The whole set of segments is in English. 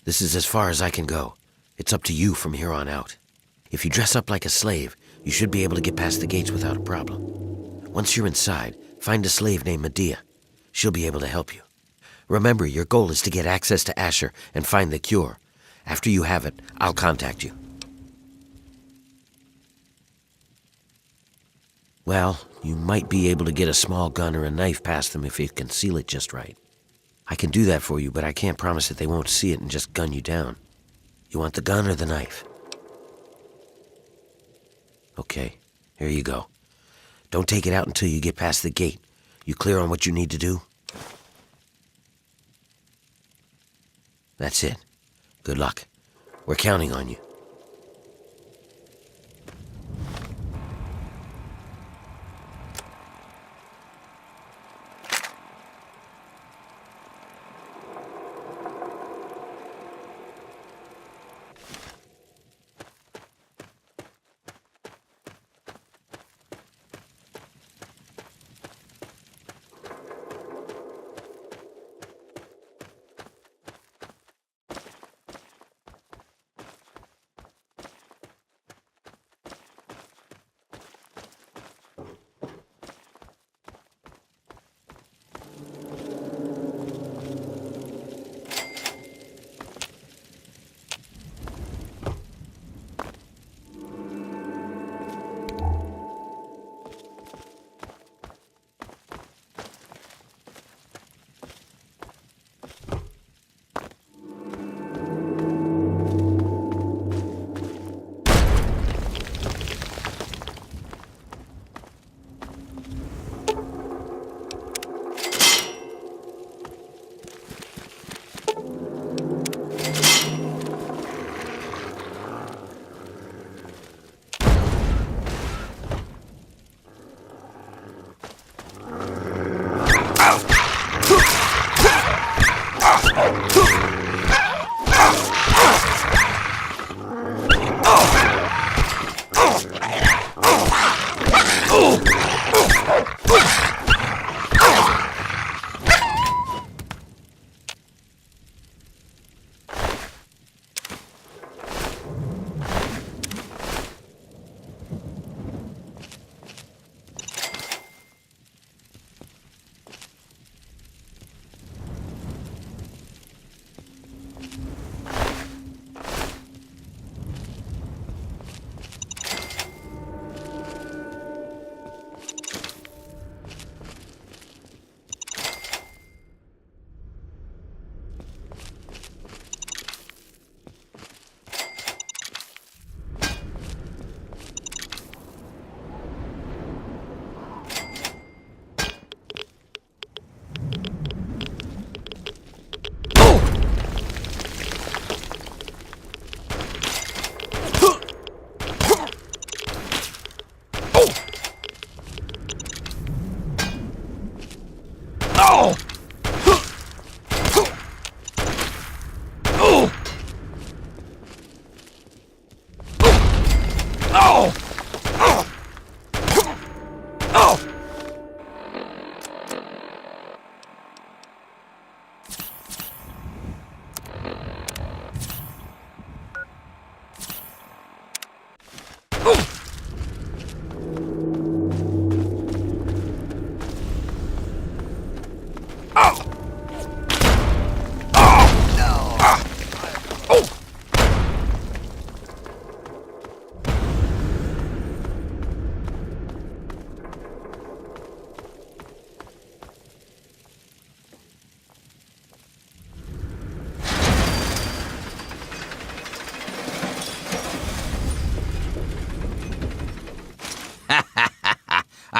This is as far as I can go. It's up to you from here on out. If you dress up like a slave, you should be able to get past the gates without a problem. Once you're inside, find a slave named Medea. She'll be able to help you. Remember, your goal is to get access to Asher and find the cure. After you have it, I'll contact you. Well, you might be able to get a small gun or a knife past them if you conceal it just right. I can do that for you, but I can't promise that they won't see it and just gun you down. You want the gun or the knife? Okay, here you go. Don't take it out until you get past the gate. You clear on what you need to do? That's it. Good luck. We're counting on you.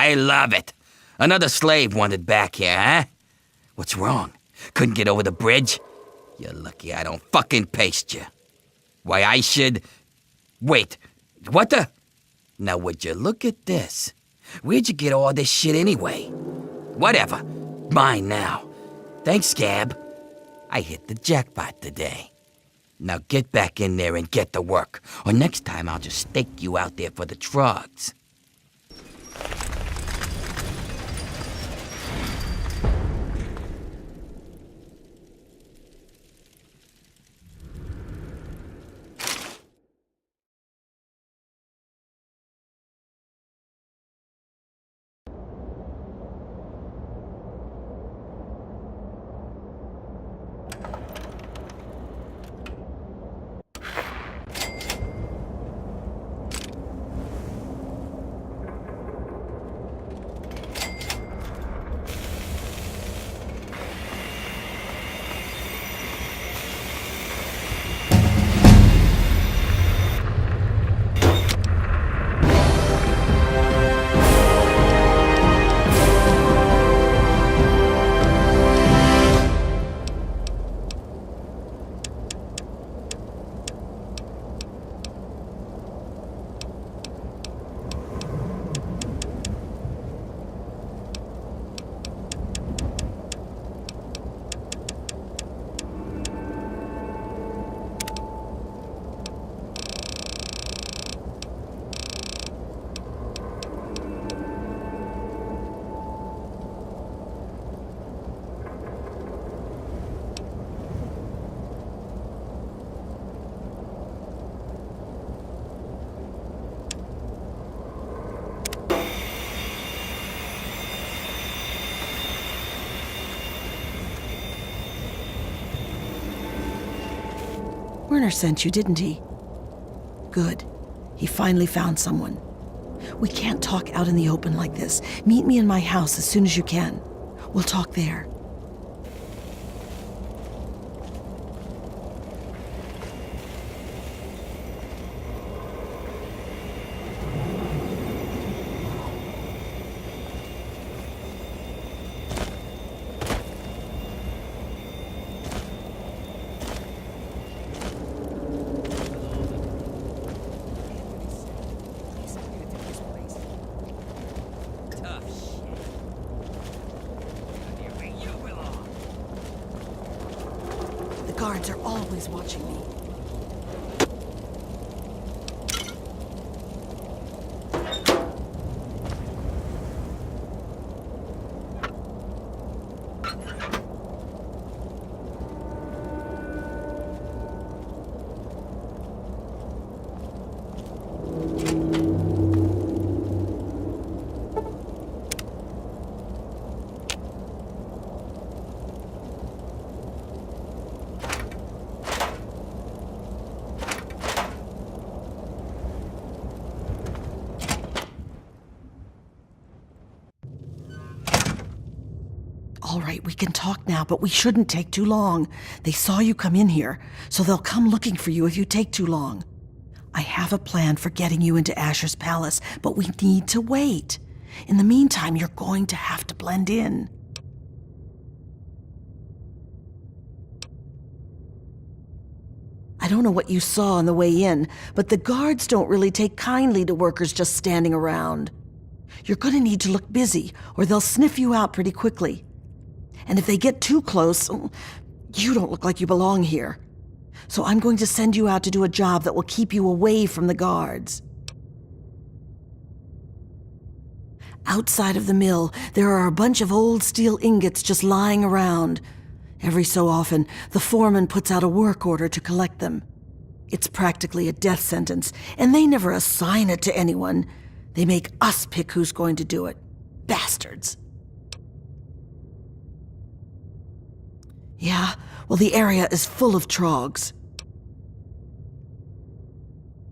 I love it. Another slave wanted back here, huh? What's wrong? Couldn't get over the bridge? You're lucky I don't fucking paste you. Why, I should... Wait, what the... Now would you look at this? Where'd you get all this shit anyway? Whatever. Mine now. Thanks, Scab. I hit the jackpot today. Now get back in there and get to work, or next time I'll just stake you out there for the trogs. coroner sent you, didn't he? Good. He finally found someone. We can't talk out in the open like this. Meet me in my house as soon as you can. We'll talk there. The guards are always watching me. All right, we can talk now, but we shouldn't take too long. They saw you come in here, so they'll come looking for you if you take too long. I have a plan for getting you into Asher's palace, but we need to wait. In the meantime, you're going to have to blend in. I don't know what you saw on the way in, but the guards don't really take kindly to workers just standing around. You're going to need to look busy, or they'll sniff you out pretty quickly. And if they get too close, you don't look like you belong here. So I'm going to send you out to do a job that will keep you away from the guards. Outside of the mill, there are a bunch of old steel ingots just lying around. Every so often, the foreman puts out a work order to collect them. It's practically a death sentence, and they never assign it to anyone. They make us pick who's going to do it. Bastards. Yeah, well, the area is full of trogs.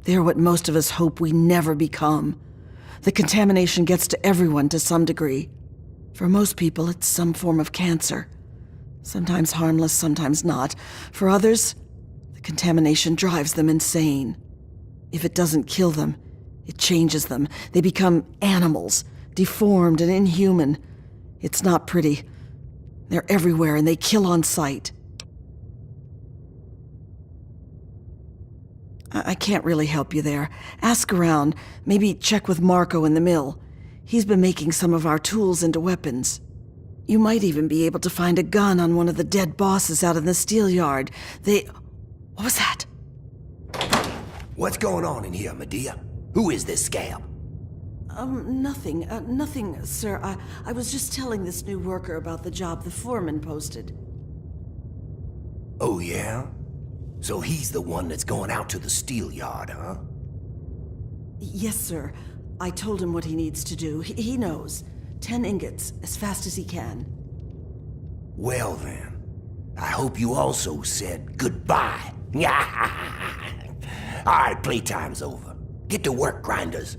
They're what most of us hope we never become. The contamination gets to everyone to some degree. For most people, it's some form of cancer. Sometimes harmless, sometimes not. For others, the contamination drives them insane. If it doesn't kill them, it changes them. They become animals, deformed and inhuman. It's not pretty. They're everywhere and they kill on sight. I can't really help you there. Ask around. Maybe check with Marco in the mill. He's been making some of our tools into weapons. You might even be able to find a gun on one of the dead bosses out in the steel yard. What was that? What's going on in here, Medea? Who is this scab? Nothing. Nothing, sir. I was just telling this new worker about the job the foreman posted. Oh, yeah? So he's the one that's going out to the steel yard, huh? Yes, sir. I told him what he needs to do. He knows. 10 ingots, as fast as he can. Well then, I hope you also said goodbye. All right, playtime's over. Get to work, grinders.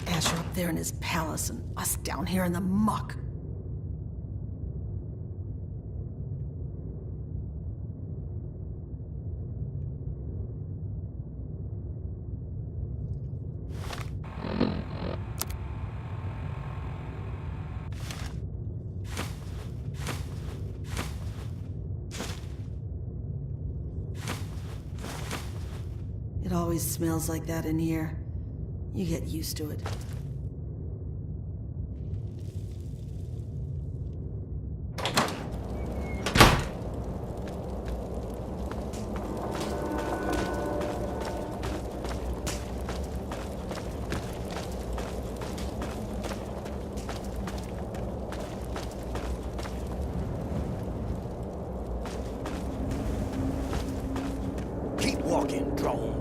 Asher up there in his palace and us down here in the muck. It always smells like that in here. You get used to it. Keep walking, drone.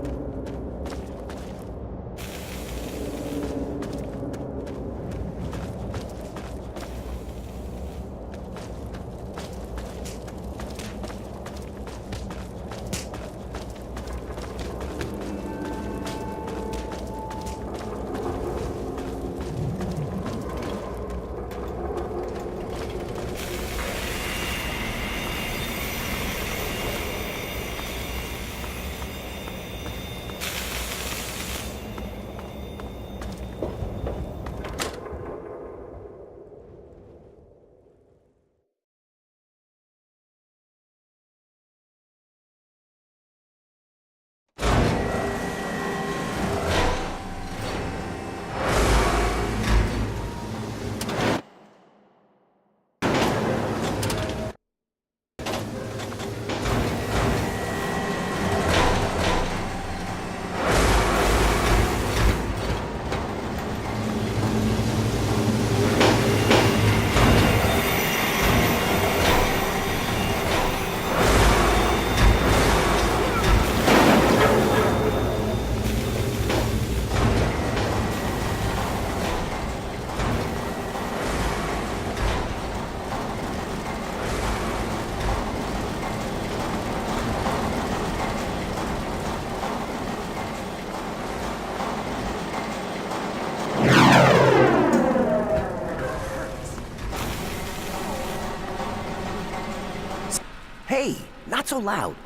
not so loud.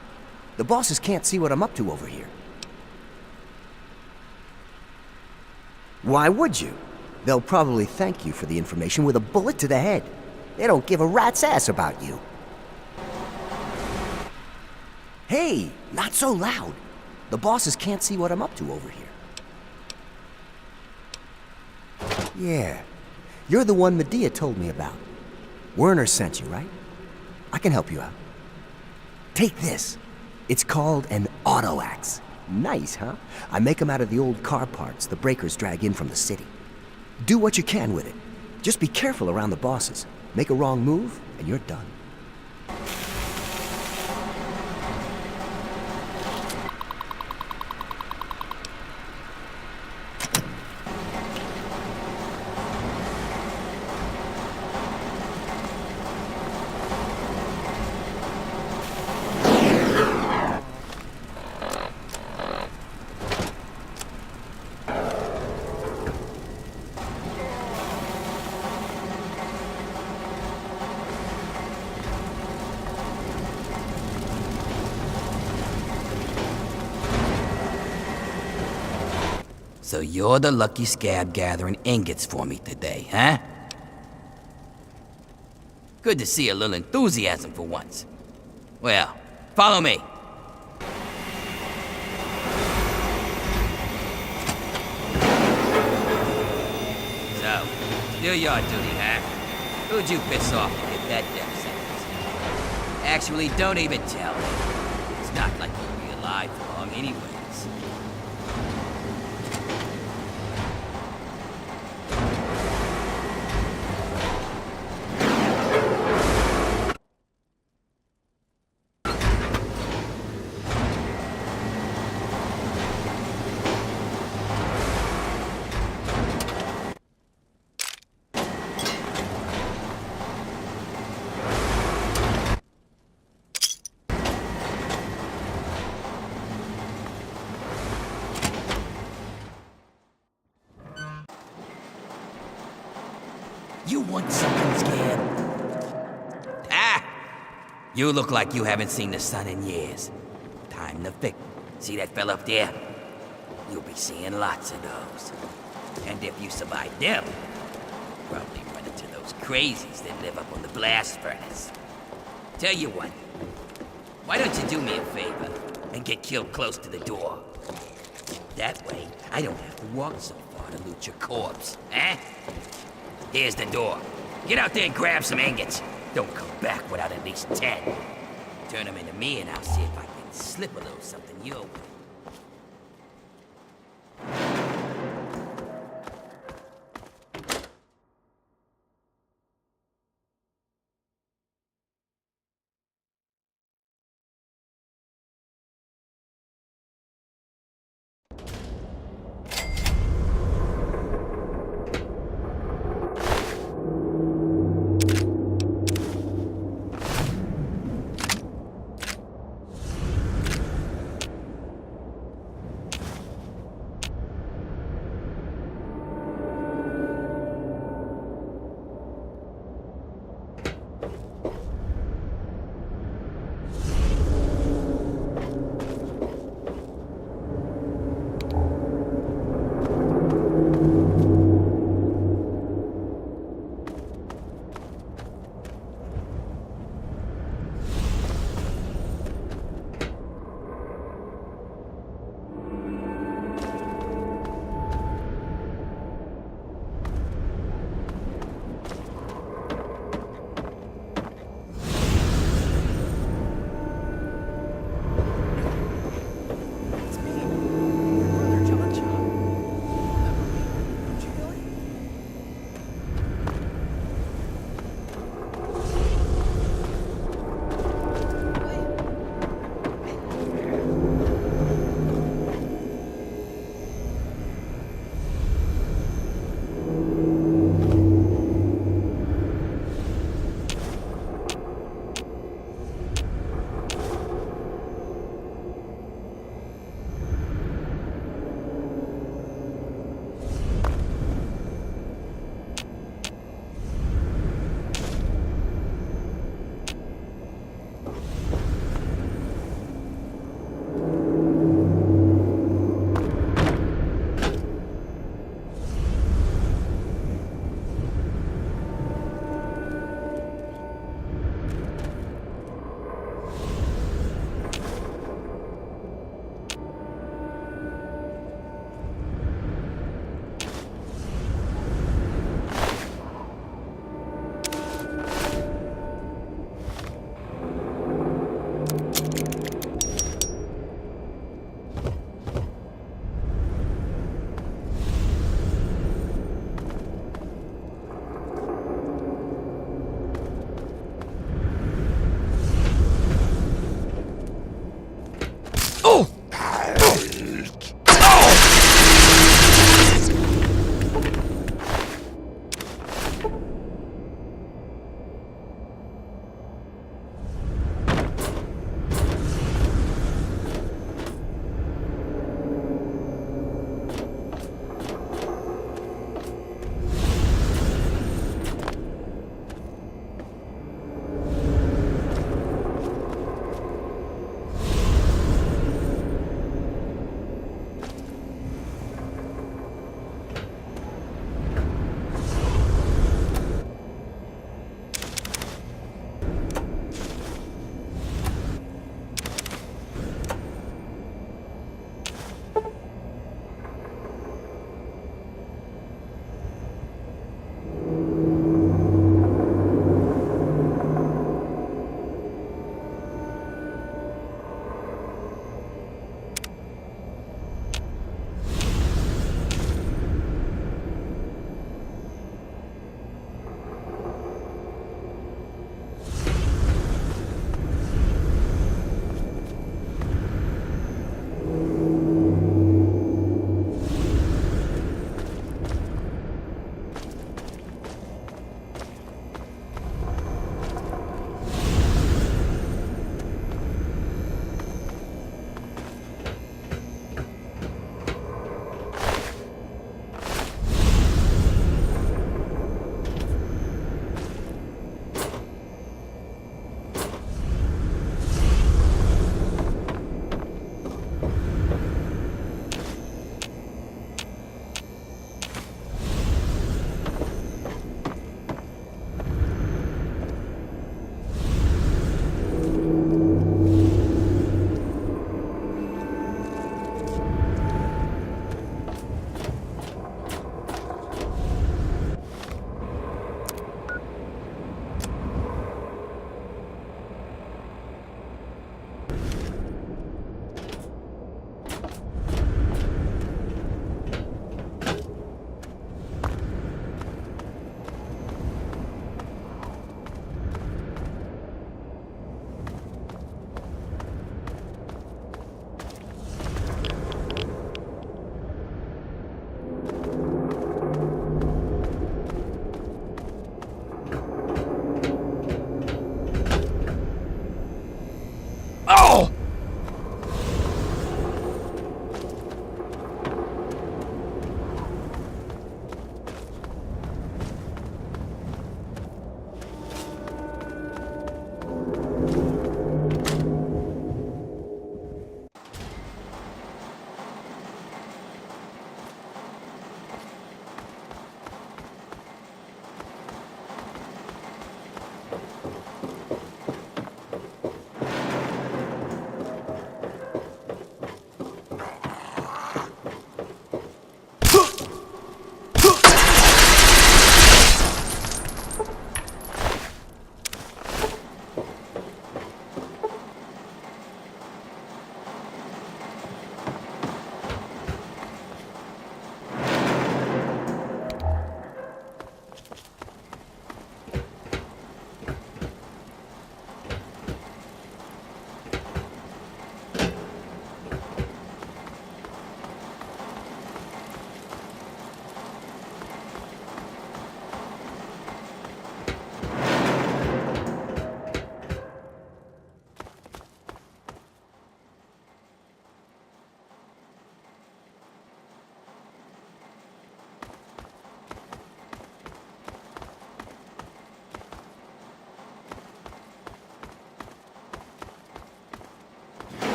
The bosses can't see what I'm up to over here. Why would you? They'll probably thank you for the information with a bullet to the head. They don't give a rat's ass about you. Hey, not so loud. The bosses can't see what I'm up to over here. Yeah, you're the one Medea told me about. Werner sent you, right? I can help you out. Take this. It's called an auto axe. Nice, huh? I make them out of the old car parts the breakers drag in from the city. Do what you can with it. Just be careful around the bosses. Make a wrong move, and you're done. So you're the lucky scab gathering ingots for me today, huh? Good to see a little enthusiasm for once. Well, follow me. So, do your duty, huh? Who'd you piss off to get that death sentence? Actually, don't even tell me. It's not like you'll be alive for long anyways. You want something scared? Ah! You look like you haven't seen the sun in years. Time to fix. See that fella up there? You'll be seeing lots of those. And if you survive them, you'll probably run into those crazies that live up on the blast furnace. Tell you what, why don't you do me a favor and get killed close to the door? That way, I don't have to walk so far to loot your corpse, eh? Here's the door. Get out there and grab some ingots. Don't come back without at least 10. Turn them into me and I'll see if I can slip a little something your way.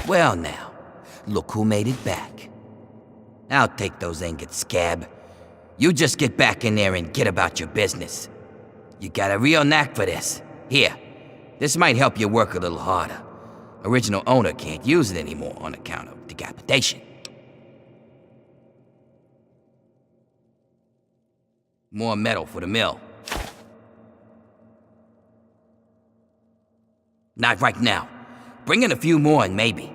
Well now, look who made it back. I'll take those ingots, Scab. You just get back in there and get about your business. You got a real knack for this. Here, this might help you work a little harder. Original owner can't use it anymore on account of decapitation. More metal for the mill. Not right now. Bring in a few more and maybe.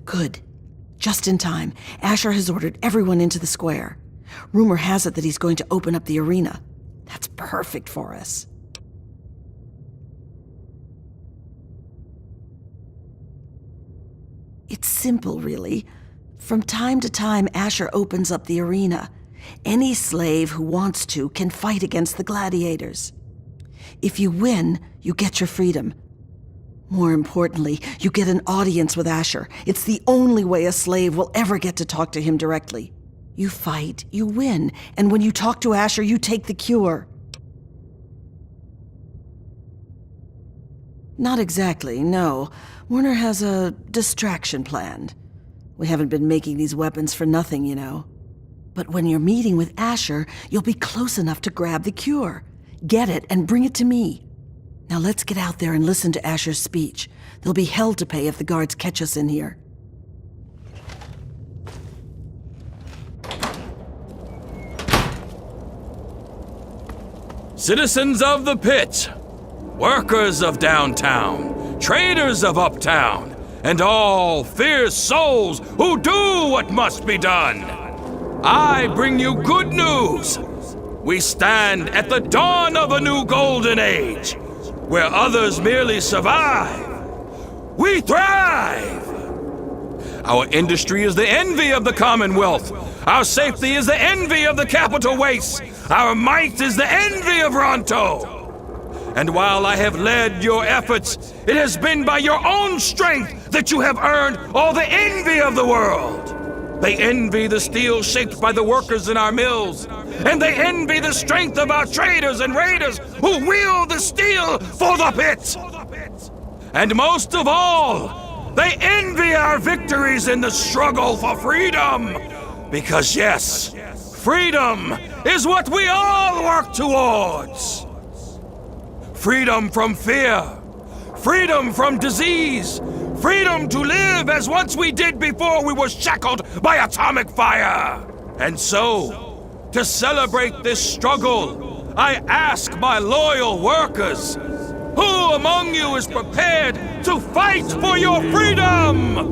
Good. Just in time. Asher has ordered everyone into the square. Rumor has it that he's going to open up the arena. That's perfect for us. It's simple, really. From time to time, Asher opens up the arena. Any slave who wants to can fight against the gladiators. If you win, you get your freedom. More importantly, you get an audience with Asher. It's the only way a slave will ever get to talk to him directly. You fight, you win, and when you talk to Asher, you take the cure. Not exactly, no. Werner has a distraction planned. We haven't been making these weapons for nothing, you know. But when you're meeting with Asher, you'll be close enough to grab the cure. Get it and bring it to me. Now let's get out there and listen to Asher's speech. There'll be hell to pay if the guards catch us in here. Citizens of the pit, workers of downtown, traders of uptown, and all fierce souls who do what must be done, I bring you good news. We stand at the dawn of a new golden age, where others merely survive. We thrive! Our industry is the envy of the Commonwealth. Our safety is the envy of the capital wastes. Our might is the envy of Ronto. And while I have led your efforts, it has been by your own strength that you have earned all the envy of the world. They envy the steel shaped by the workers in our mills, and they envy the strength of our traders and raiders who wield the steel for the pit. And most of all, they envy our victories in the struggle for freedom. Because yes, freedom is what we all work towards. Freedom from fear, freedom from disease, freedom to live as once we did before we were shackled by atomic fire. And so, to celebrate this struggle, I ask my loyal workers, who among you is prepared to fight for your freedom?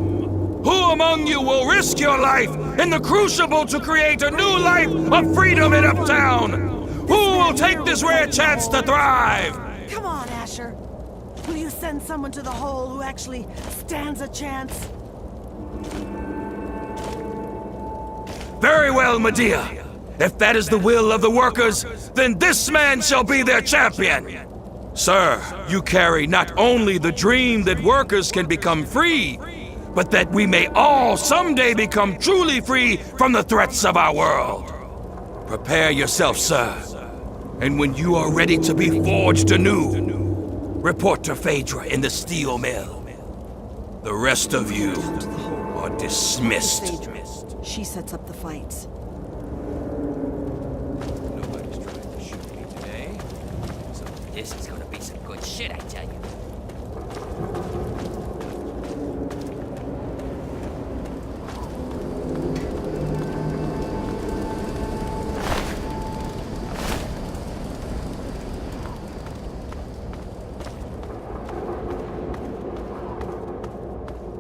Who among you will risk your life in the crucible to create a new life of freedom in Uptown? Who will take this rare chance to thrive? Come on, Asher. Will you send someone to the hole who actually stands a chance? Very well, Medea. If that is the will of the workers, then this man shall be their champion. Sir, you carry not only the dream that workers can become free, but that we may all someday become truly free from the threats of our world. Prepare yourself, sir. And when you are ready to be forged anew, report to Phaedra in the steel mill. The rest of you are dismissed. She sets up the fights. Nobody's trying to shoot me today. So this is gonna be some good shit, I tell you.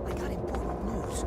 I got important news.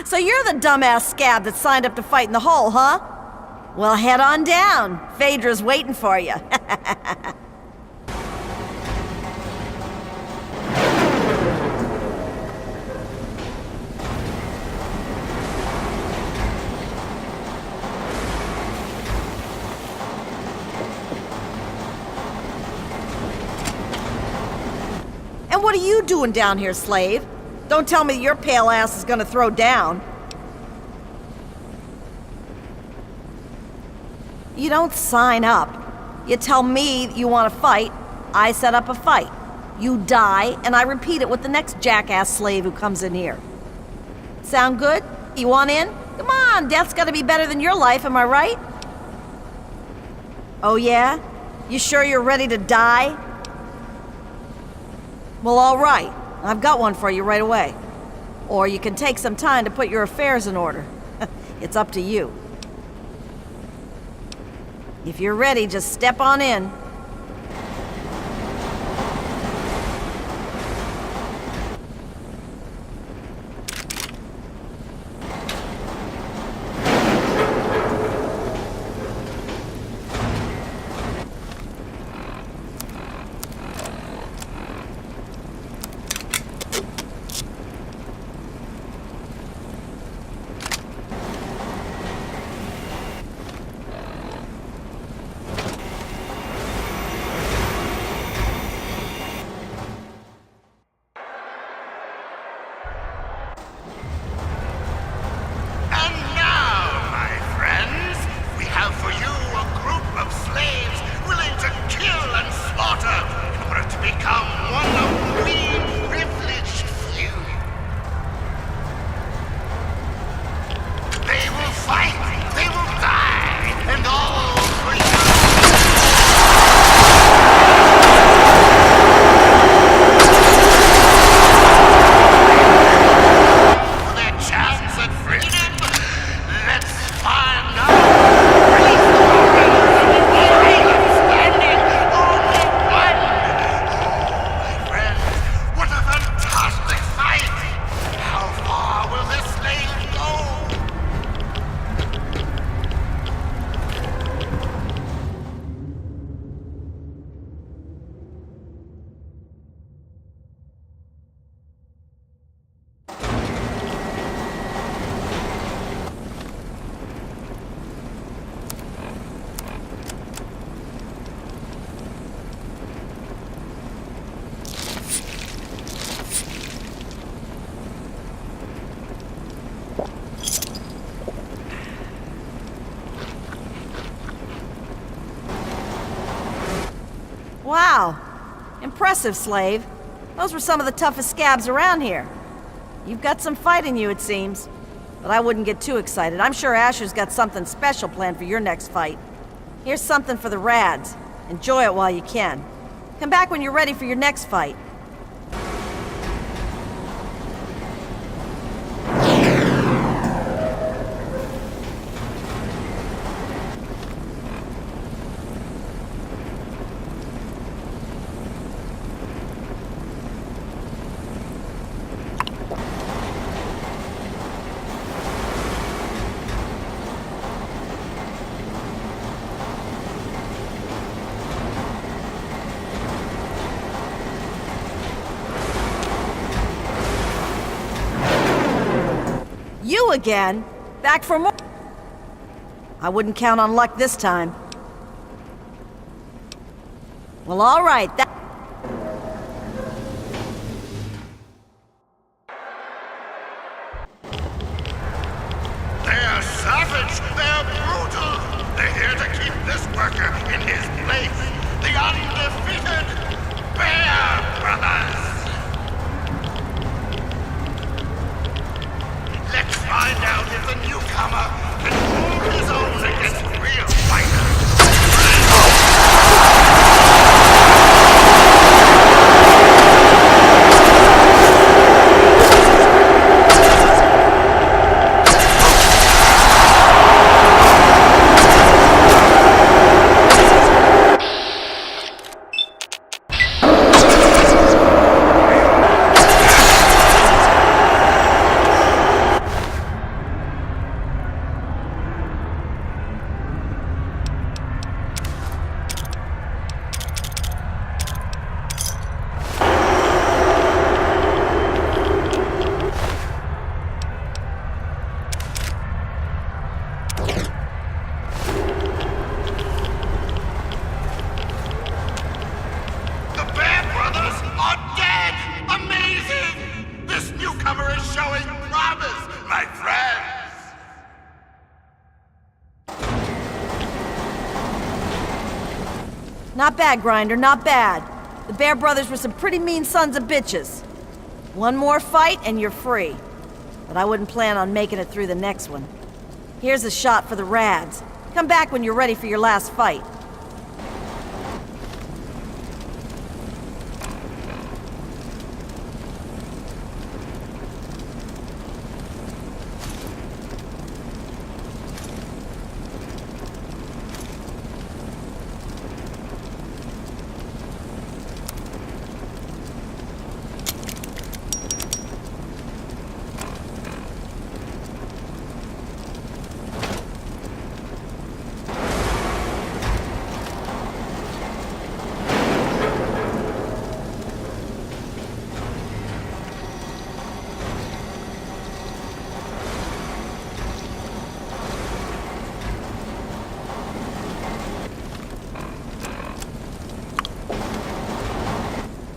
So you're the dumbass scab that signed up to fight in the hole, huh? Well, head on down. Phaedra's waiting for you. And what are you doing down here, slave? Don't tell me your pale ass is gonna throw down. You don't sign up. You tell me you want to fight, I set up a fight. You die, and I repeat it with the next jackass slave who comes in here. Sound good? You want in? Come on, death's gotta be better than your life, am I right? Oh yeah? You sure you're ready to die? Well, all right. I've got one for you right away. Or you can take some time to put your affairs in order. It's up to you. If you're ready, just step on in. Wow! Impressive, slave. Those were some of the toughest scabs around here. You've got some fight in you, it seems. But I wouldn't get too excited. I'm sure Asher's got something special planned for your next fight. Here's something for the Rads. Enjoy it while you can. Come back when you're ready for your next fight. You again? Back for more? I wouldn't count on luck this time. Well, all right. They're savage. They're brutal. They're here to keep this worker in his place. The undefeated Bear Brothers. Let's find out if the newcomer can hold his own against real fighters. Not bad, Grinder, not bad. The Bear Brothers were some pretty mean sons of bitches. One more fight and you're free. But I wouldn't plan on making it through the next one. Here's a shot for the Rads. Come back when you're ready for your last fight.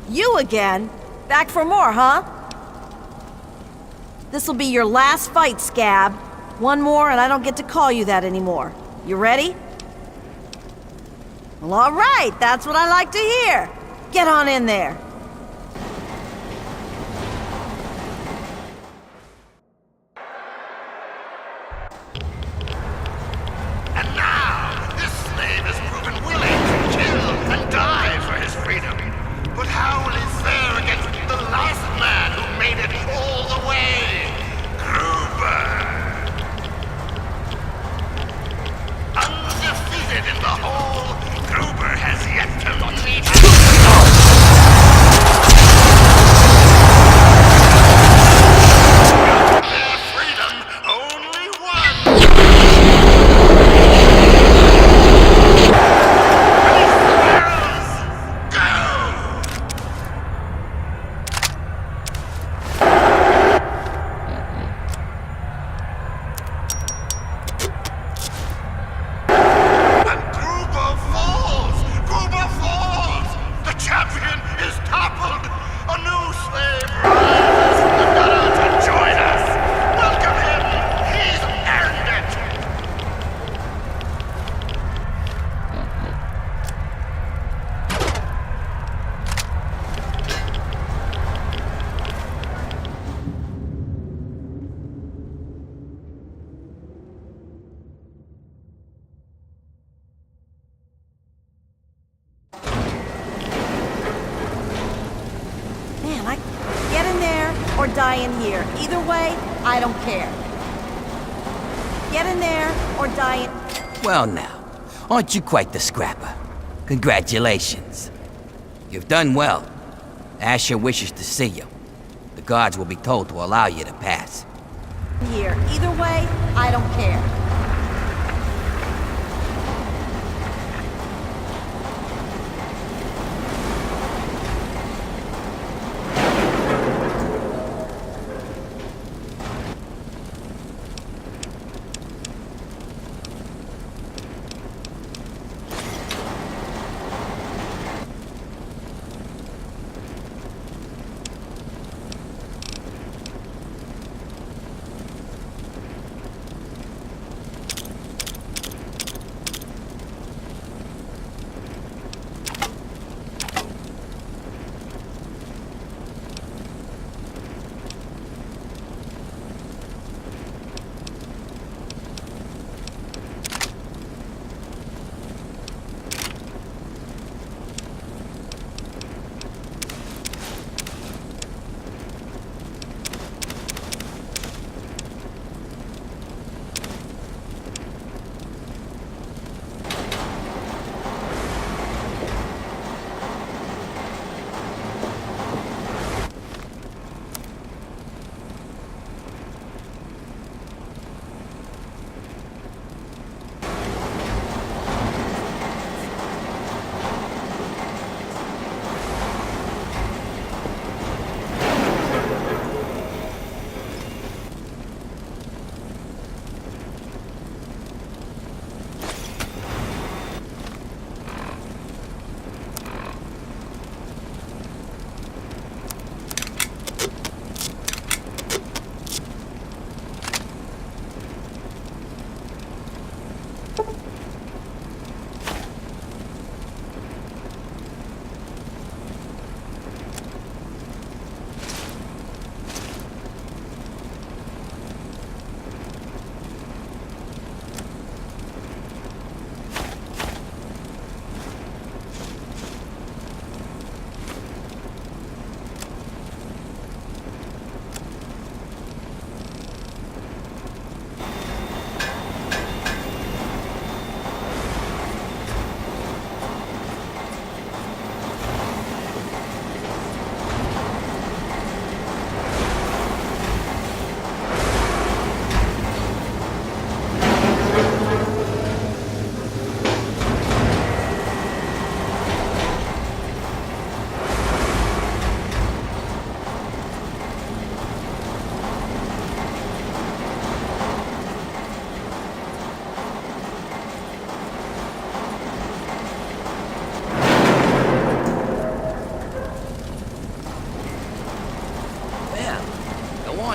You again? Back for more, huh? This'll be your last fight, Scab. One more and I don't get to call you that anymore. You ready? Well, all right, that's what I like to hear. Get on in there. And now, this slave has proven willing to kill and die for his freedom. But how will he fare against the last man who made it all the way? Gruber! Undefeated in the hole, Gruber has yet to meet their freedom, only one! die in here. Either way, I don't care. Get in there or die in... Well now, aren't you quite the scrapper? Congratulations. You've done well. Asher wishes to see you. The guards will be told to allow you to pass. Here. Either way, I don't care.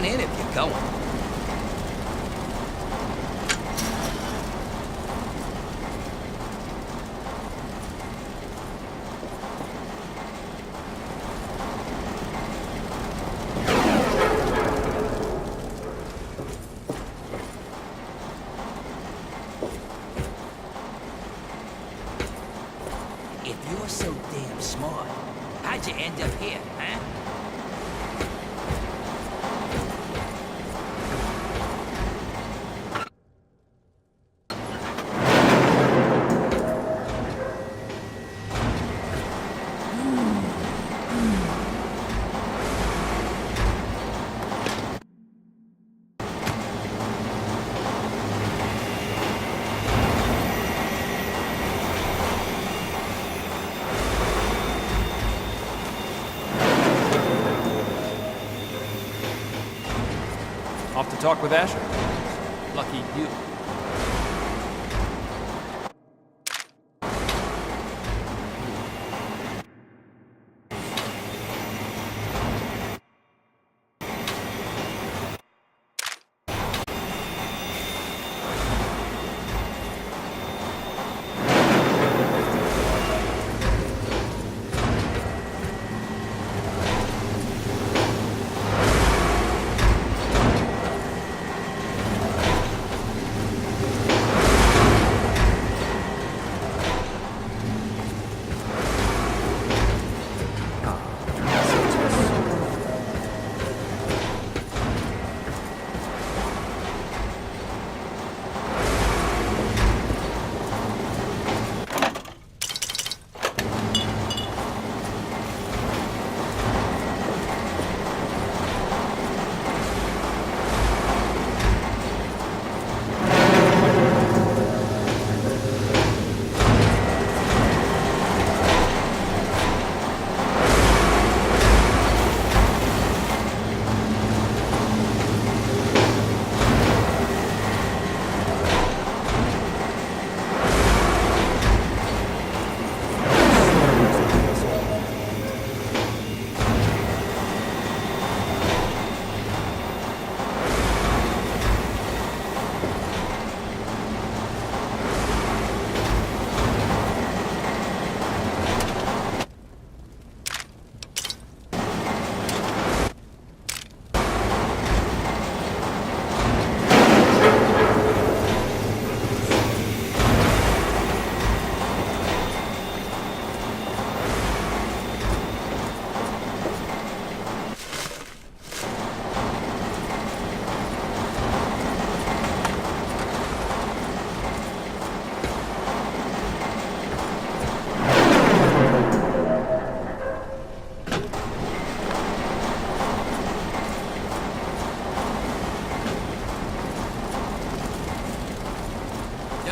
on in if you're going. If you're so damn smart, how'd you end up here, huh? Off to talk with Asher. Lucky you.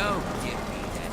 Don't give me that.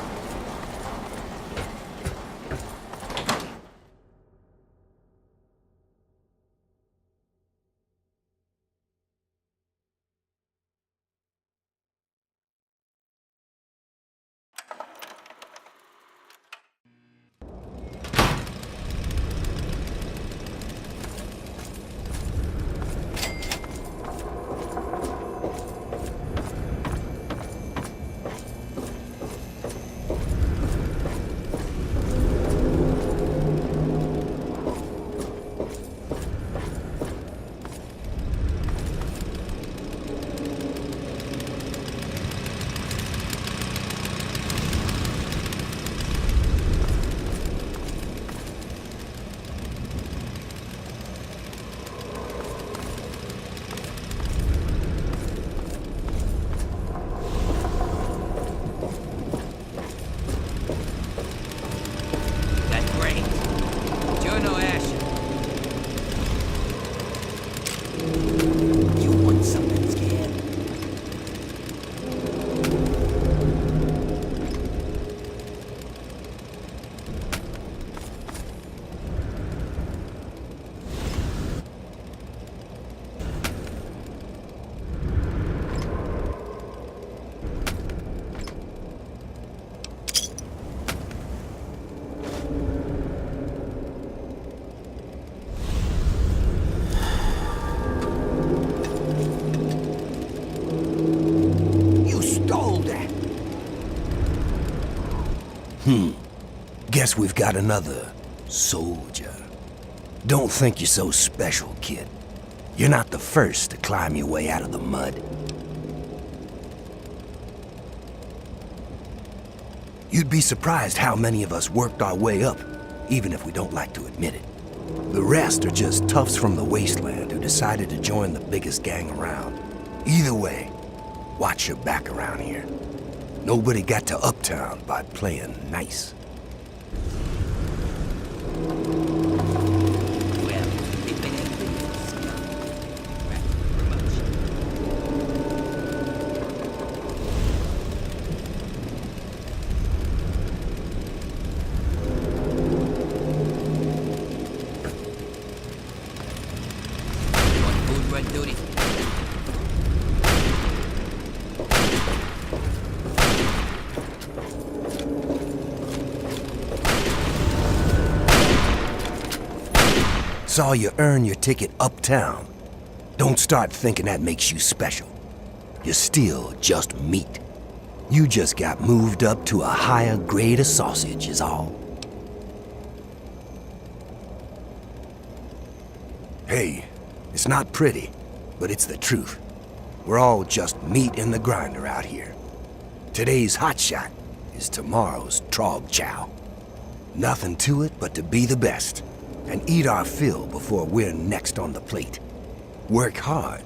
That's great. Jono Asher. You want something scared? You stole that. Guess we've got another soldier. Don't think you're so special, kid. You're not the first to climb your way out of the mud. You'd be surprised how many of us worked our way up, even if we don't like to admit it. The rest are just toughs from the wasteland who decided to join the biggest gang around. Either way, watch your back around here. Nobody got to Uptown by playing nice. Well, if it ain't for you, scum. Right, promotion. You on food run duty? Saw you earn your ticket uptown. Don't start thinking that makes you special. You're still just meat. You just got moved up to a higher grade of sausage is all. Hey, it's not pretty, but it's the truth. We're all just meat in the grinder out here. Today's hotshot is tomorrow's trog chow. Nothing to it but to be the best and eat our fill before we're next on the plate. Work hard,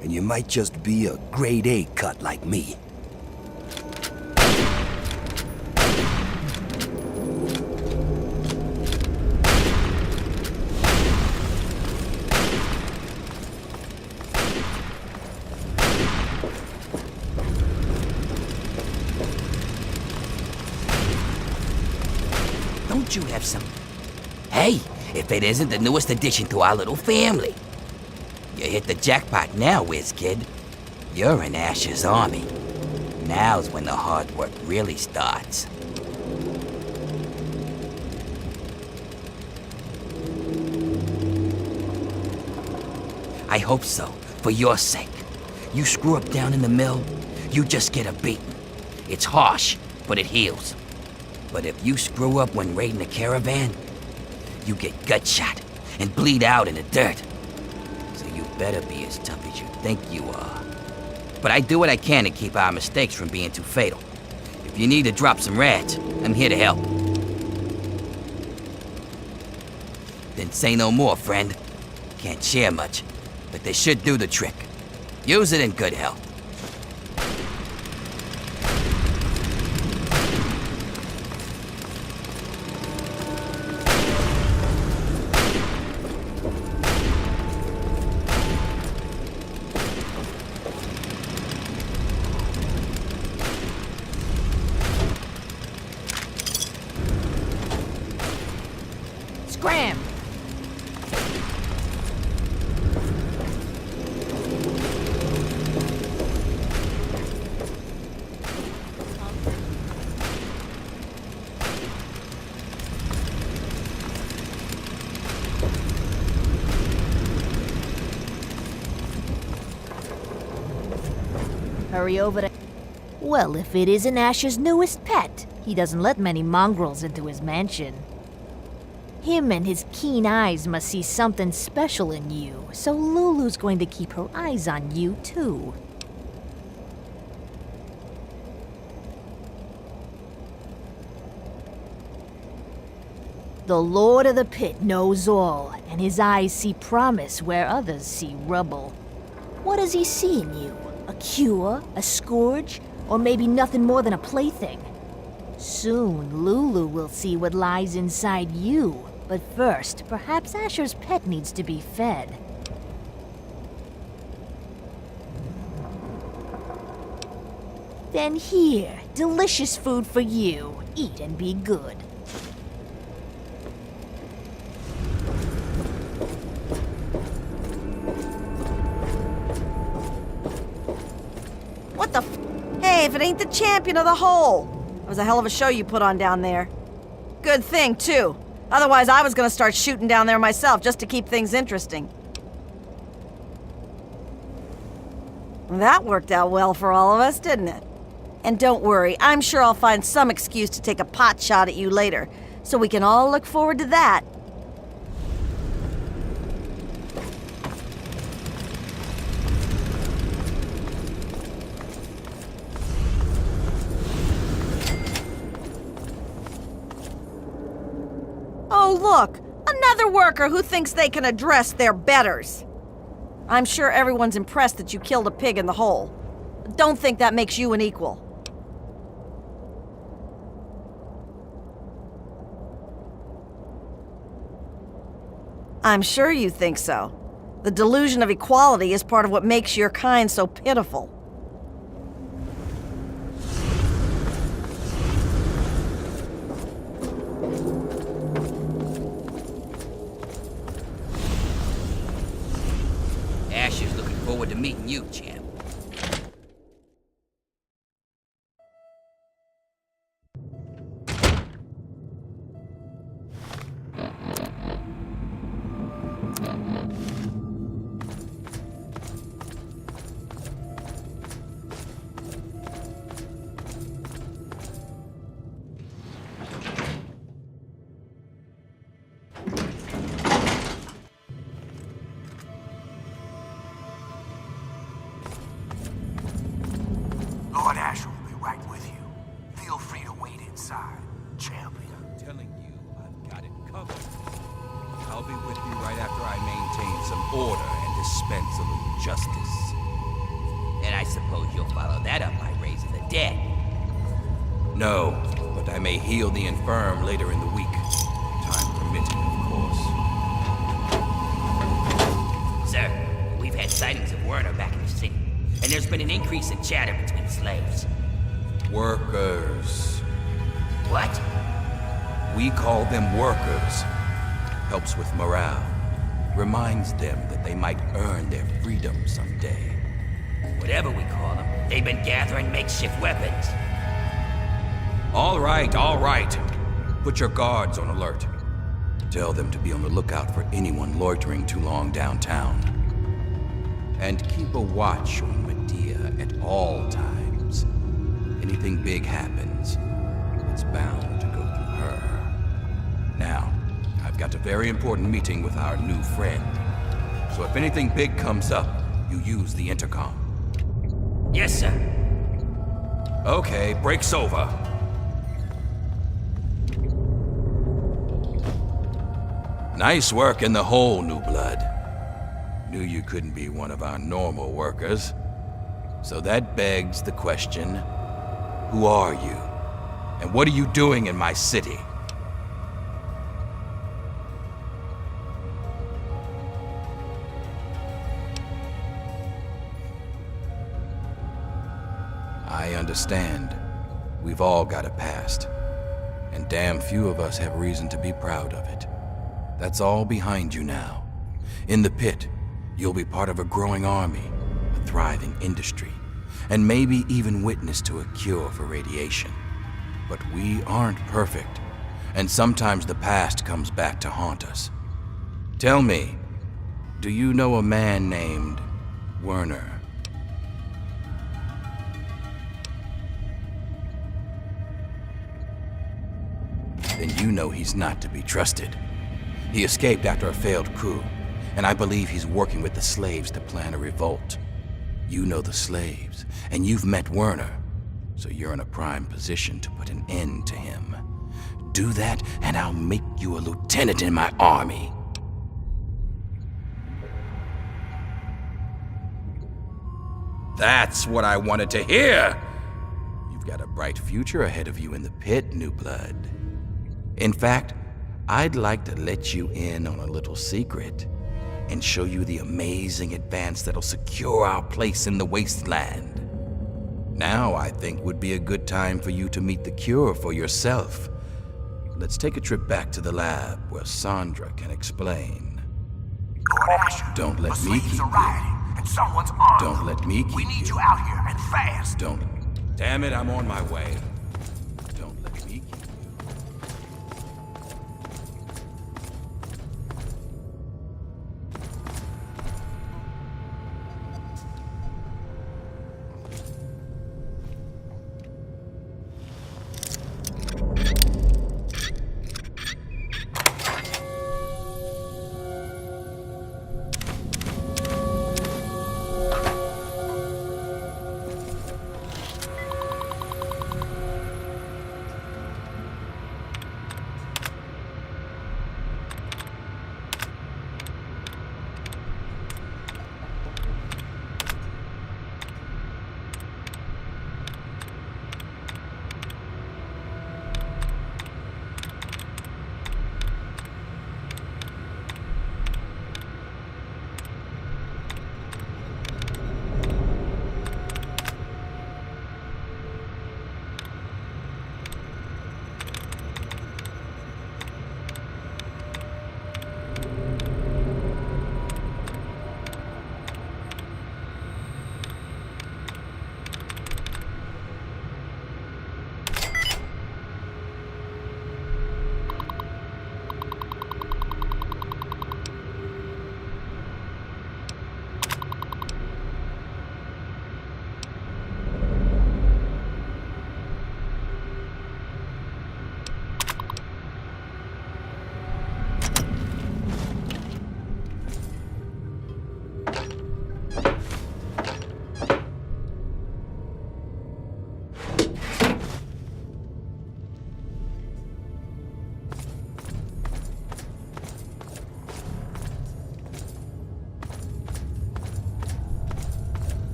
and you might just be a grade A cut like me. Don't you have some? Hey, if it isn't the newest addition to our little family. You hit the jackpot now, whiz kid. You're in Asher's army. Now's when the hard work really starts. I hope so, for your sake. You screw up down in the mill, you just get a beating. It's harsh, but it heals. But if you screw up when raiding a caravan, you get gut shot and bleed out in the dirt. So you better be as tough as you think you are. But I do what I can to keep our mistakes from being too fatal. If you need to drop some rats, I'm here to help. Then say no more, friend. Can't share much, but they should do the trick. Use it in good health. hurry over to... Well, if it isn't Asher's newest pet, he doesn't let many mongrels into his mansion. Him and his keen eyes must see something special in you, so Lulu's going to keep her eyes on you, too. The Lord of the Pit knows all, and his eyes see promise where others see rubble. What does he see in you? A cure? A scourge? Or maybe nothing more than a plaything? Soon, Lulu will see what lies inside you. But first, perhaps Asher's pet needs to be fed. Then here, delicious food for you. Eat and be good. What the f? Hey, if it ain't the champion of the hole! That was a hell of a show you put on down there. Good thing, too. Otherwise, I was gonna start shooting down there myself just to keep things interesting. That worked out well for all of us, didn't it? And don't worry, I'm sure I'll find some excuse to take a pot shot at you later, so we can all look forward to that. Oh, look! Another worker who thinks they can address their betters! I'm sure everyone's impressed that you killed a pig in the hole. Don't think that makes you an equal. I'm sure you think so. The delusion of equality is part of what makes your kind so pitiful. Asher's looking forward to meeting you, champ. Lord Asher will be right with you. Feel free to wait inside, champion. I'm telling you, I've got it covered. I'll be with you right after I maintain some order and dispense a little justice. And I suppose you'll follow that up by raising the dead. No, but I may heal the infirm later in the week. Time permitting, of course. Sir, we've had sightings of Werner back in the city, and there's been an increase in chatter between slaves. Workers. What? We call them workers. Helps with morale. Reminds them that they might earn their freedom someday. Whatever we call them, they've been gathering makeshift weapons. All right, all right. Put your guards on alert. Tell them to be on the lookout for anyone loitering too long downtown. And keep a watch on Medea at all times. Anything big happens, it's bound to go through her. Now, I've got a very important meeting with our new friend. So if anything big comes up, you use the intercom. Yes, sir. Okay, break's over. Nice work in the hole, new blood. Knew you couldn't be one of our normal workers. So that begs the question, who are you? And what are you doing in my city? I understand. We've all got a past. And damn few of us have reason to be proud of it. That's all behind you now. In the pit, you'll be part of a growing army, a thriving industry, and maybe even witness to a cure for radiation. But we aren't perfect, and sometimes the past comes back to haunt us. Tell me, do you know a man named Werner? then you know he's not to be trusted. He escaped after a failed coup, and I believe he's working with the slaves to plan a revolt. You know the slaves, and you've met Werner, so you're in a prime position to put an end to him. Do that, and I'll make you a lieutenant in my army. That's what I wanted to hear! You've got a bright future ahead of you in the pit, new blood. In fact, I'd like to let you in on a little secret and show you the amazing advance that'll secure our place in the wasteland. Now I think would be a good time for you to meet the cure for yourself. Let's take a trip back to the lab where Sandra can explain. Lord Asher, Don't let the me slaves keep are you. rioting, and someone's armed Don't them. let me keep We need you. you out here, and fast. Don't. Damn it, I'm on my way. Don't let me keep you.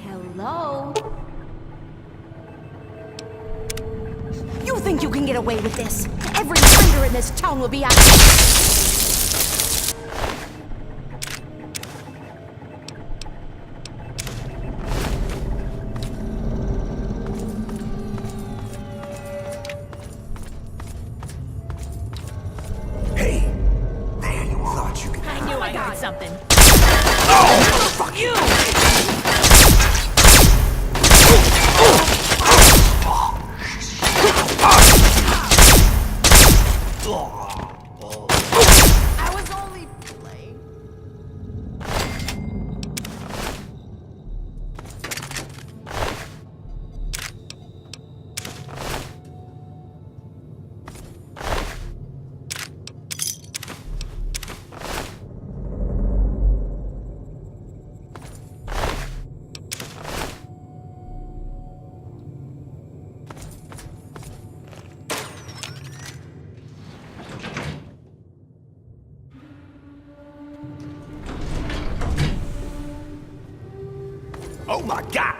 Hello? You think you can get away with this? Every finger in this town will be out. Hey, there you thought you could. I knew I got something. Fuck you! I was only playing. Oh my God!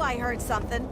I heard something.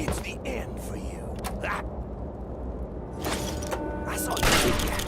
It's the end for you. I saw you take that.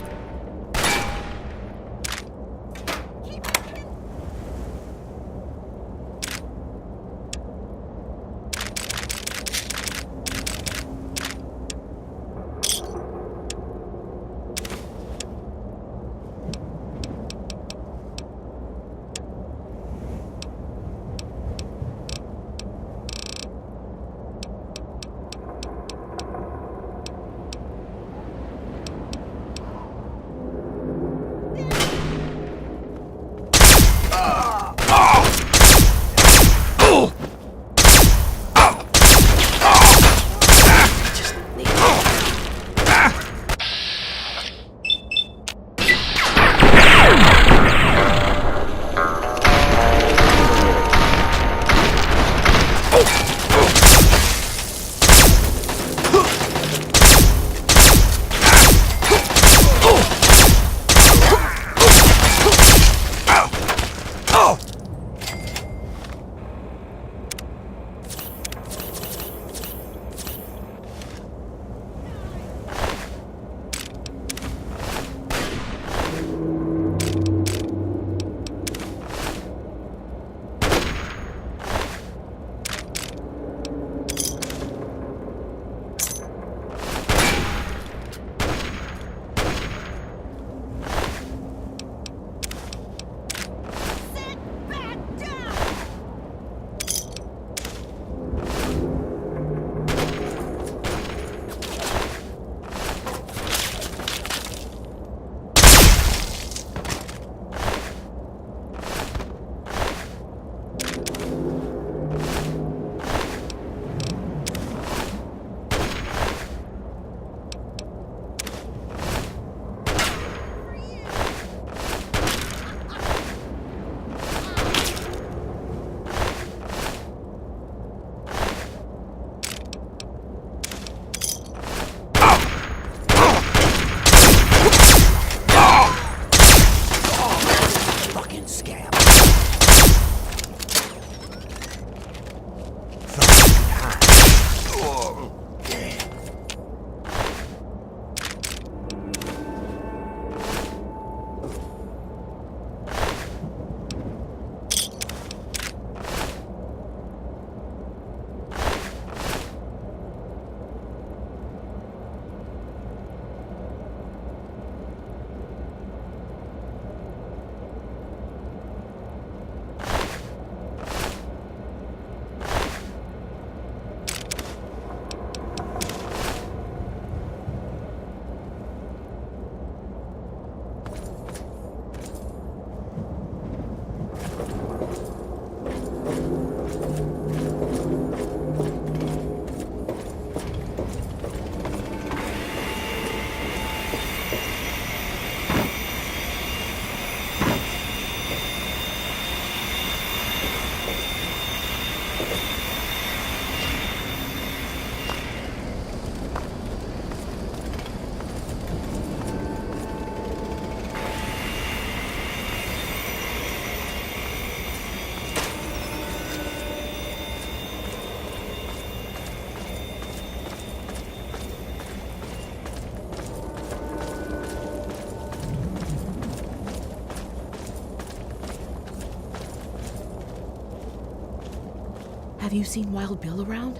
Have you seen Wild Bill around?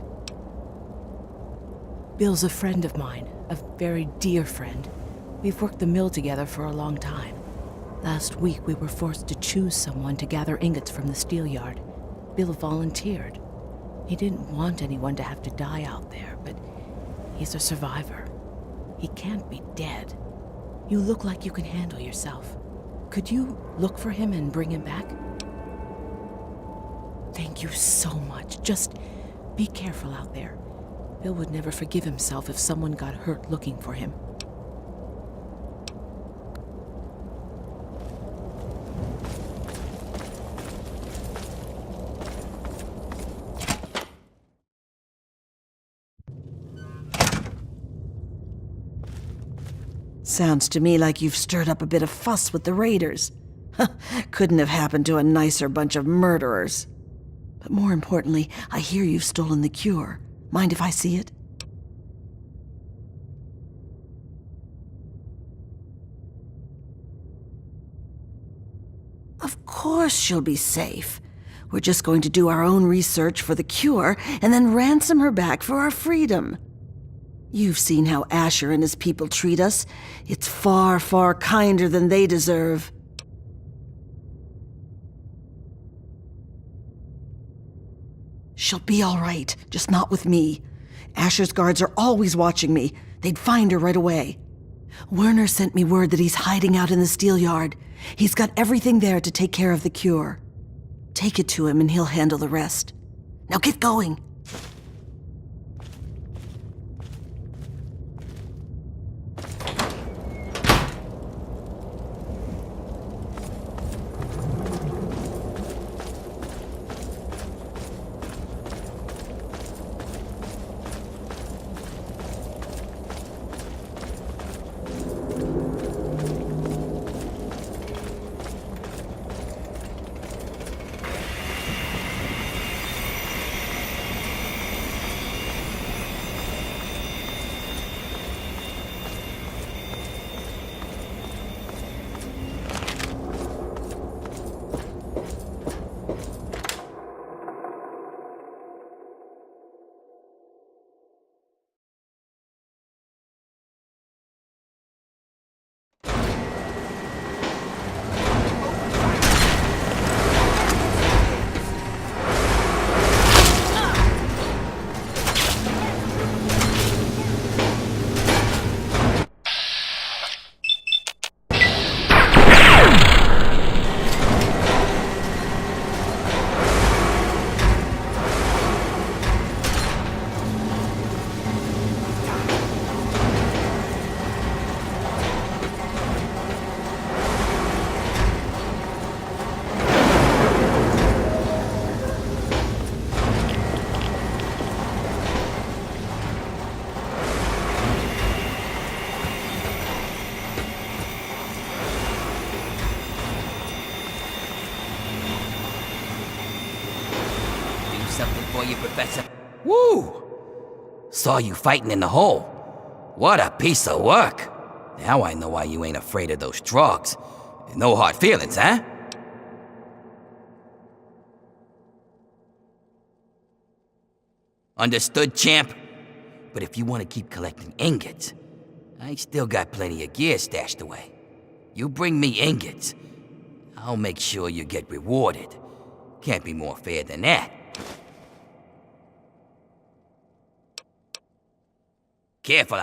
Bill's a friend of mine, a very dear friend. We've worked the mill together for a long time. Last week, we were forced to choose someone to gather ingots from the steel yard. Bill volunteered. He didn't want anyone to have to die out there, but he's a survivor. He can't be dead. You look like you can handle yourself. Could you look for him and bring him back? Thank you so much. Just be careful out there. Bill would never forgive himself if someone got hurt looking for him. Sounds to me like you've stirred up a bit of fuss with the raiders. Couldn't have happened to a nicer bunch of murderers. But more importantly, I hear you've stolen the cure. Mind if I see it? Of course she'll be safe. We're just going to do our own research for the cure and then ransom her back for our freedom. You've seen how Asher and his people treat us. It's far, far kinder than they deserve. She'll be all right, just not with me. Asher's guards are always watching me. They'd find her right away. Werner sent me word that he's hiding out in the steel yard. He's got everything there to take care of the cure. Take it to him and he'll handle the rest. Now get going. Something for you, Professor. Woo! Saw you fighting in the hole. What a piece of work. Now I know why you ain't afraid of those drugs. No hard feelings, huh? Understood, champ? But if you want to keep collecting ingots, I still got plenty of gear stashed away. You bring me ingots, I'll make sure you get rewarded. Can't be more fair than that. Careful.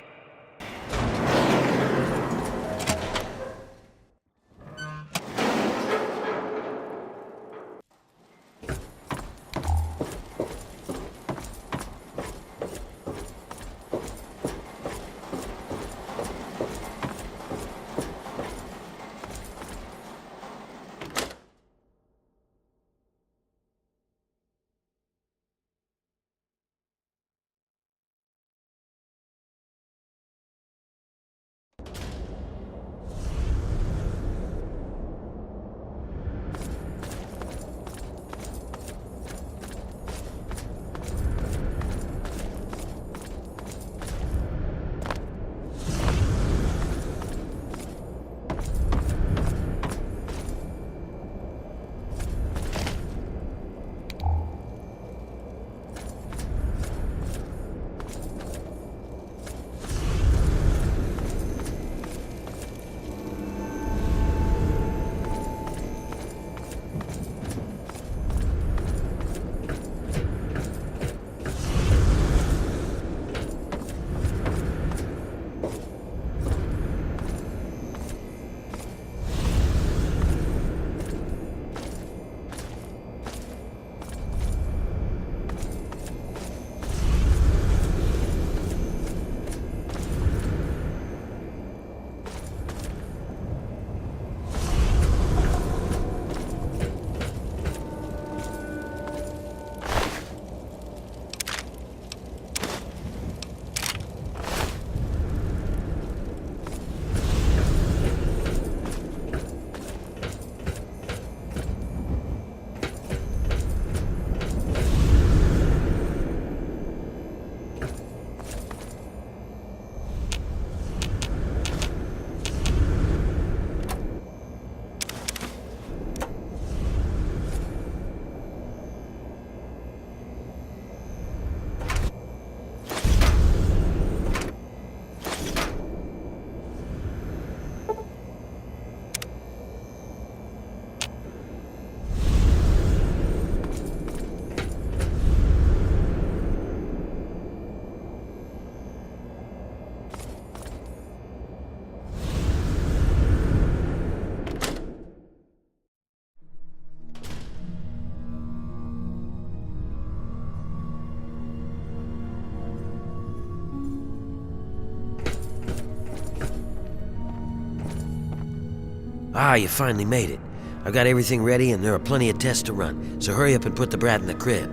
Ah, you finally made it. I've got everything ready and there are plenty of tests to run, so hurry up and put the brat in the crib.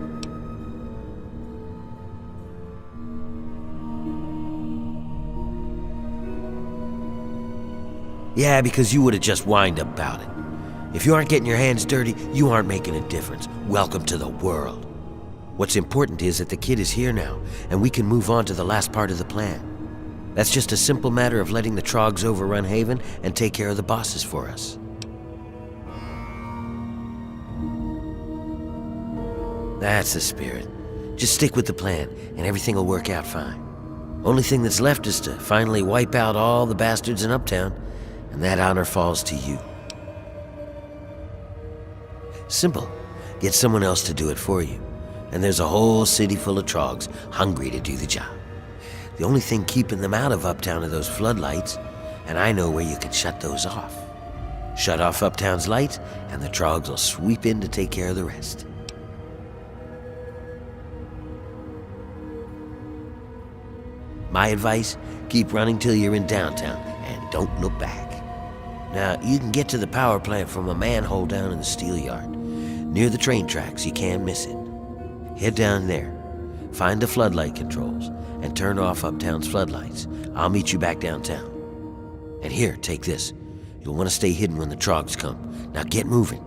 Yeah, because you would have just whined about it. If you aren't getting your hands dirty, you aren't making a difference. Welcome to the world. What's important is that the kid is here now, and we can move on to the last part of the plan. That's just a simple matter of letting the Trogs overrun Haven and take care of the bosses for us. That's the spirit. Just stick with the plan, and everything will work out fine. Only thing that's left is to finally wipe out all the bastards in Uptown, and that honor falls to you. Simple. Get someone else to do it for you, and there's a whole city full of Trogs hungry to do the job. The only thing keeping them out of Uptown are those floodlights, and I know where you can shut those off. Shut off Uptown's lights, and the Trogs will sweep in to take care of the rest. My advice, keep running till you're in downtown, and don't look back. Now, you can get to the power plant from a manhole down in the steel yard. Near the train tracks, you can't miss it. Head down there, find the floodlight controls, and turn off Uptown's floodlights. I'll meet you back downtown. And here, take this. You'll want to stay hidden when the Trogs come. Now get moving.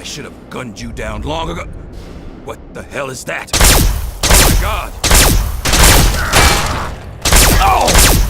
I should have gunned you down long ago. What the hell is that? Oh my God! Oh! Oh!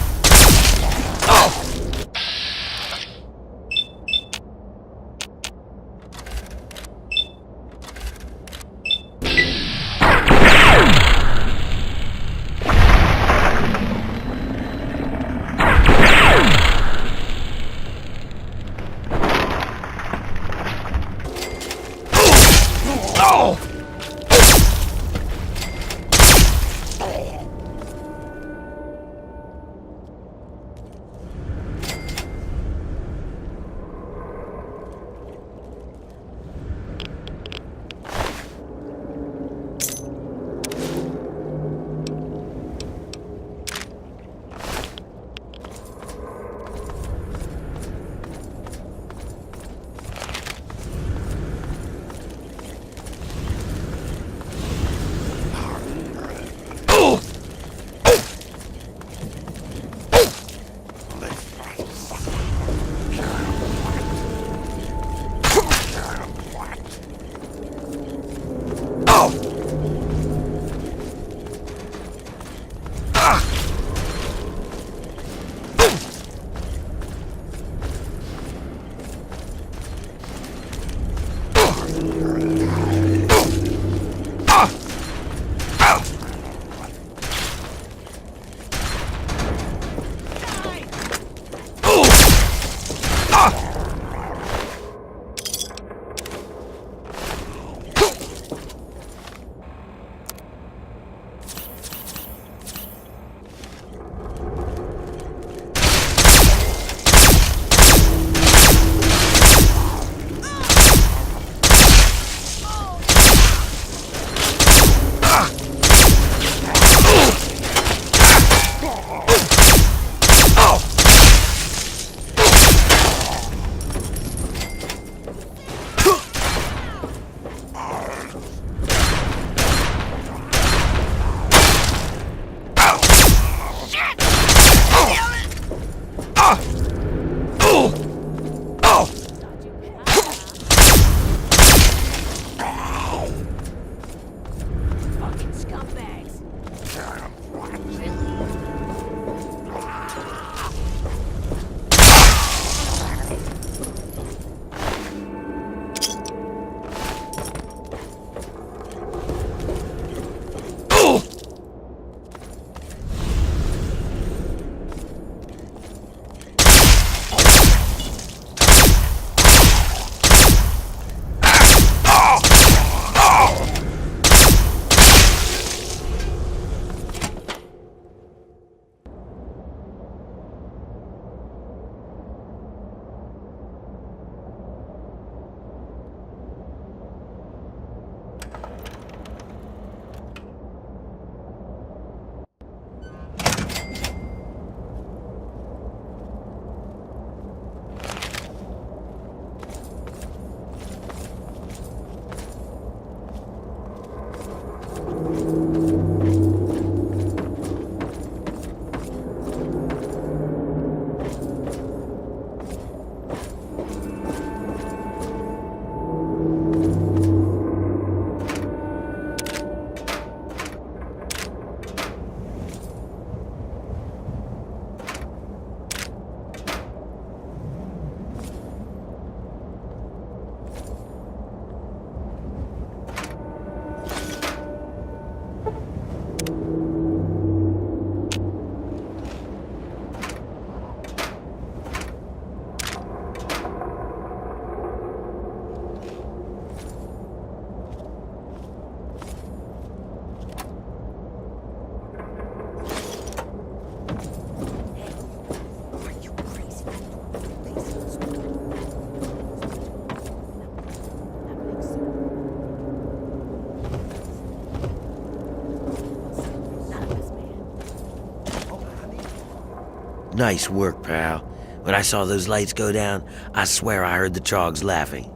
Nice work, pal. When I saw those lights go down, I swear I heard the Trogs laughing.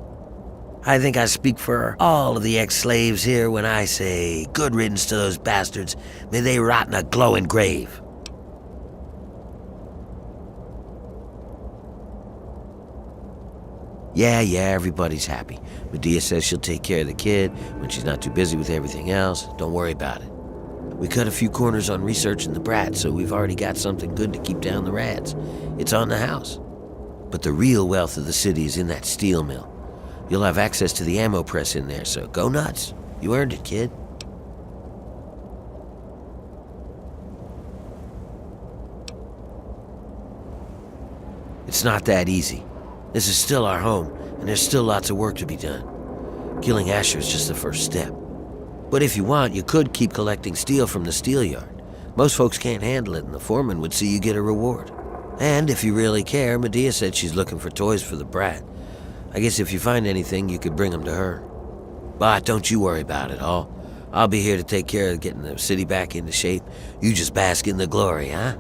I think I speak for all of the ex-slaves here when I say, good riddance to those bastards. May they rot in a glowing grave. Yeah, everybody's happy. Medea says she'll take care of the kid when she's not too busy with everything else. Don't worry about it. We cut a few corners on researching the brat, so we've already got something good to keep down the rads. It's on the house. But the real wealth of the city is in that steel mill. You'll have access to the ammo press in there, so go nuts. You earned it, kid. It's not that easy. This is still our home, and there's still lots of work to be done. Killing Asher is just the first step. But if you want, you could keep collecting steel from the steel yard. Most folks can't handle it, and the foreman would see you get a reward. And if you really care, Medea said she's looking for toys for the brat. I guess if you find anything, you could bring them to her. But don't you worry about it all. I'll be here to take care of getting the city back into shape. You just bask in the glory, huh?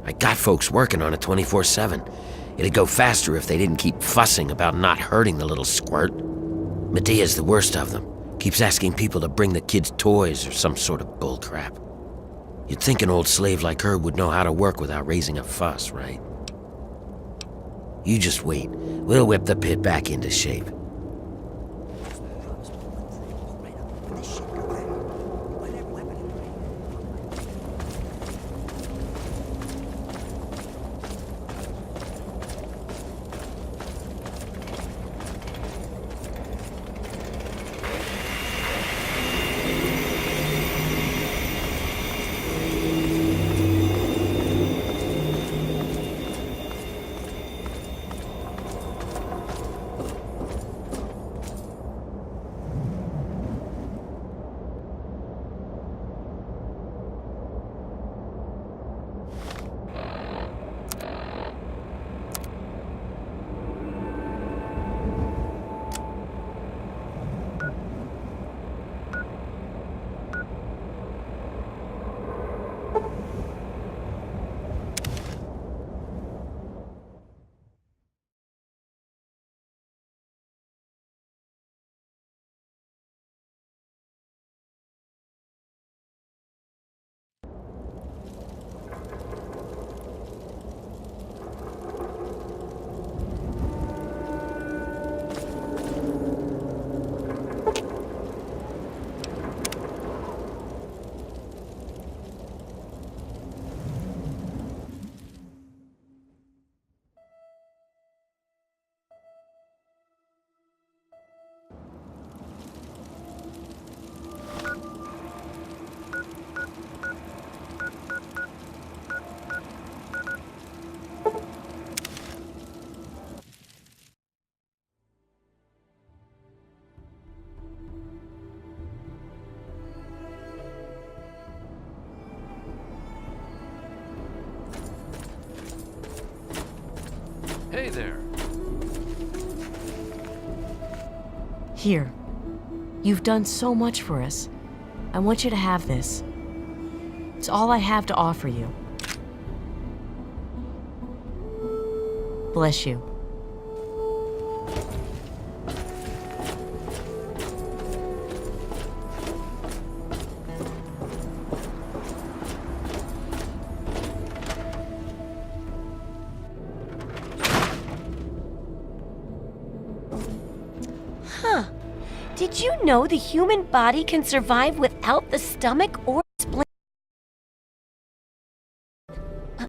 I got folks working on it 24/7. It'd go faster if they didn't keep fussing about not hurting the little squirt. Medea's the worst of them. Keeps asking people to bring the kids toys or some sort of bullcrap. You'd think an old slave like her would know how to work without raising a fuss, right? You just wait. We'll whip the pit back into shape. Hey there. Here. You've done so much for us. I want you to have this. It's all I have to offer you. Bless you. Did you know the human body can survive without the stomach or spleen?